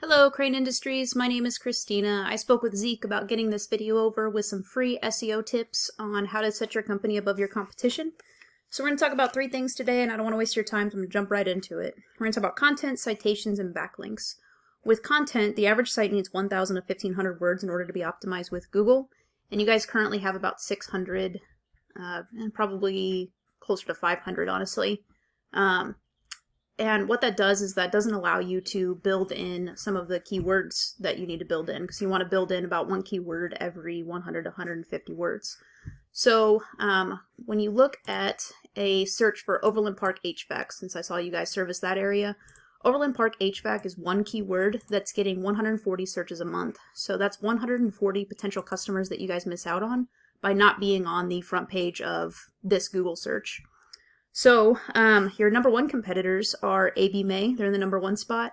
Hello, Crane Industries. My name is Christina. I spoke with Zeke about getting this video over with some free SEO tips on how to set your company above your competition. So we're going to talk about three things today, and I don't want to waste your time, so I'm going to jump right into it. We're going to talk about content, citations, and backlinks. With content, the average site needs 1,000 to 1,500 words in order to be optimized with Google, and you guys currently have about 600, and probably closer to 500, honestly. And what that does is that doesn't allow you to build in some of the keywords that you need to build in, because you want to build in about one keyword every 100 to 150 words. So when you look at a search for Overland Park HVAC, since I saw you guys service that area, Overland Park HVAC is one keyword that's getting 140 searches a month. So that's 140 potential customers that you guys miss out on by not being on the front page of this Google search. So your number one competitors are AB May. They're in the number one spot.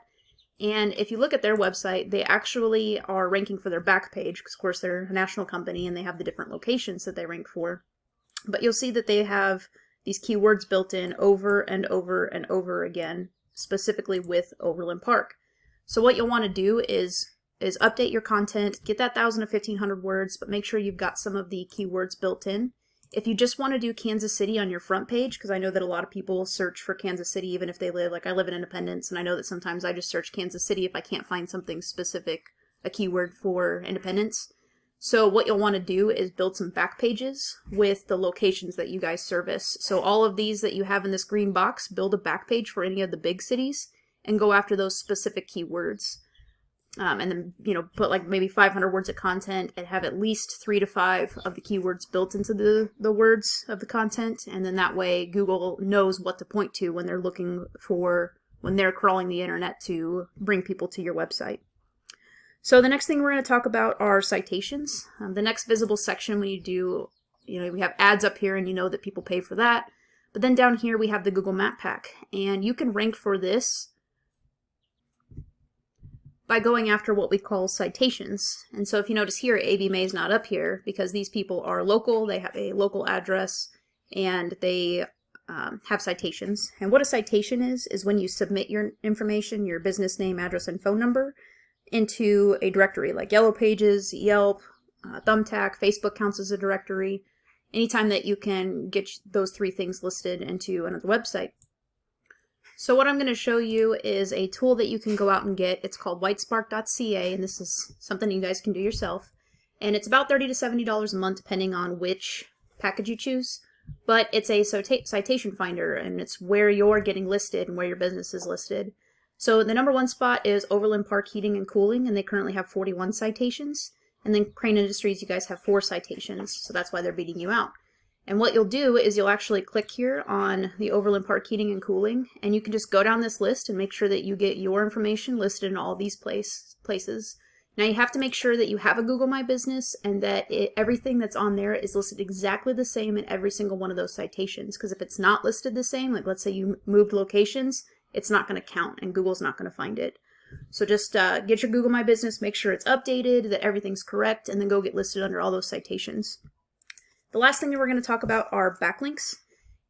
And if you look at their website, they actually are ranking for their back page, because of course they're a national company and they have the different locations that they rank for. But you'll see that they have these keywords built in over and over and over again, specifically with Overland Park. So what you'll want to do is update your content, get that 1,000 to 1,500 words, but make sure you've got some of the keywords built in. If you just want to do Kansas City on your front page, because I know that a lot of people search for Kansas City even if they live, like I live in Independence, and I know that sometimes I just search Kansas City if I can't find something specific, a keyword for Independence. So what you'll want to do is build some back pages with the locations that you guys service. So all of these that you have in this green box, build a back page for any of the big cities and go after those specific keywords. And then, put like maybe 500 words of content and have at least 3 to 5 of the keywords built into the words of the content. And then that way Google knows what to point to when they're when they're crawling the internet to bring people to your website. So the next thing we're going to talk about are citations. The next visible section when you do, we have ads up here and you know that people pay for that. But then down here we have the Google Map Pack. And you can rank for this by going after what we call citations. And so if you notice here, AB May is not up here because these people are local, they have a local address, and they have citations. And what a citation is when you submit your information, your business name, address, and phone number into a directory like Yellow Pages, Yelp, Thumbtack, Facebook counts as a directory, anytime that you can get those three things listed into another website. So what I'm going to show you is a tool that you can go out and get. It's called whitespark.ca, and this is something you guys can do yourself. And it's about $30 to $70 a month, depending on which package you choose. But it's a citation finder, and it's where you're getting listed and where your business is listed. So the number one spot is Overland Park Heating and Cooling, and they currently have 41 citations. And then Crane Industries, you guys have 4 citations, so that's why they're beating you out. And what you'll do is you'll actually click here on the Overland Park Heating and Cooling, and you can just go down this list and make sure that you get your information listed in all these places. Now you have to make sure that you have a Google My Business and that everything that's on there is listed exactly the same in every single one of those citations, because if it's not listed the same, like let's say you moved locations, it's not going to count and Google's not going to find it. So just get your Google My Business, make sure it's updated, that everything's correct, and then go get listed under all those citations. The last thing that we're going to talk about are backlinks,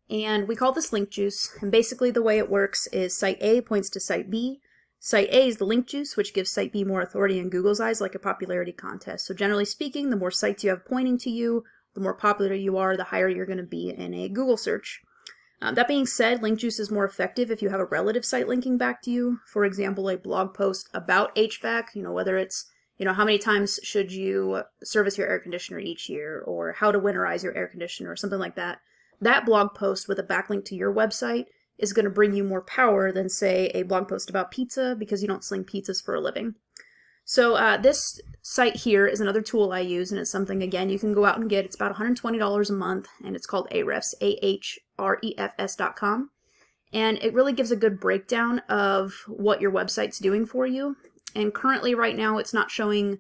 and we call this link juice, and basically the way it works is Site A points to Site B. Site A is the link juice, which gives Site B more authority in Google's eyes, like a popularity contest. So generally speaking, the more sites you have pointing to you, the more popular you are, the higher you're going to be in a Google search. That being said, link juice is more effective if you have a relative site linking back to you. For example, a blog post about HVAC, whether it's how many times should you service your air conditioner each year, or how to winterize your air conditioner, or something like that. That blog post with a backlink to your website is going to bring you more power than, say, a blog post about pizza, because you don't sling pizzas for a living. So this site here is another tool I use, and it's something, again, you can go out and get. It's about $120 a month, and it's called Ahrefs, ahrefs.com. And it really gives a good breakdown of what your website's doing for you. And currently right now it's not showing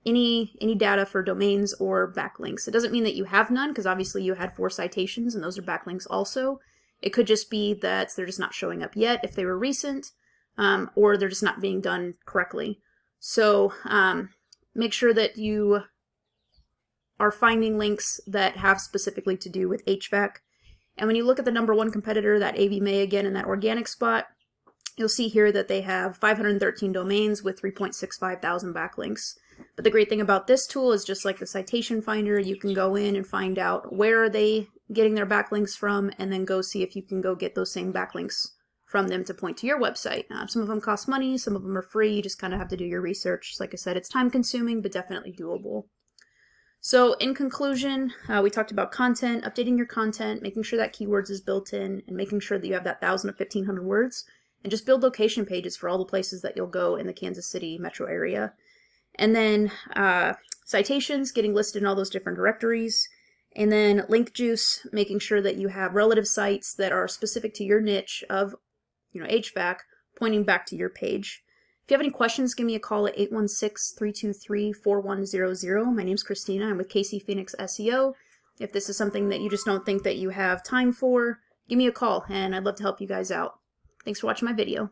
any data for domains or backlinks. It doesn't mean that you have none, because obviously you had 4 citations and those are backlinks also. It could just be that they're just not showing up yet if they were recent, or they're just not being done correctly. So make sure that you are finding links that have specifically to do with HVAC. And when you look at the number one competitor, that AB May again in that organic spot, You'll see here that they have 513 domains with 3.65 thousand backlinks. But the great thing about this tool is, just like the citation finder, you can go in and find out where are they getting their backlinks from, and then go see if you can go get those same backlinks from them to point to your website. Some of them cost money, some of them are free. You just kind of have to do your research. Like I said, it's time consuming, but definitely doable. So in conclusion, we talked about content, updating your content, making sure that keywords is built in, and making sure that you have that 1,000 to 1,500 words, and just build location pages for all the places that you'll go in the Kansas City metro area. And then citations, getting listed in all those different directories. And then link juice, making sure that you have relative sites that are specific to your niche of, HVAC, pointing back to your page. If you have any questions, give me a call at 816-323-4100. My name's Christina. I'm with KC Phoenix SEO. If this is something that you just don't think that you have time for, give me a call, and I'd love to help you guys out. Thanks for watching my video.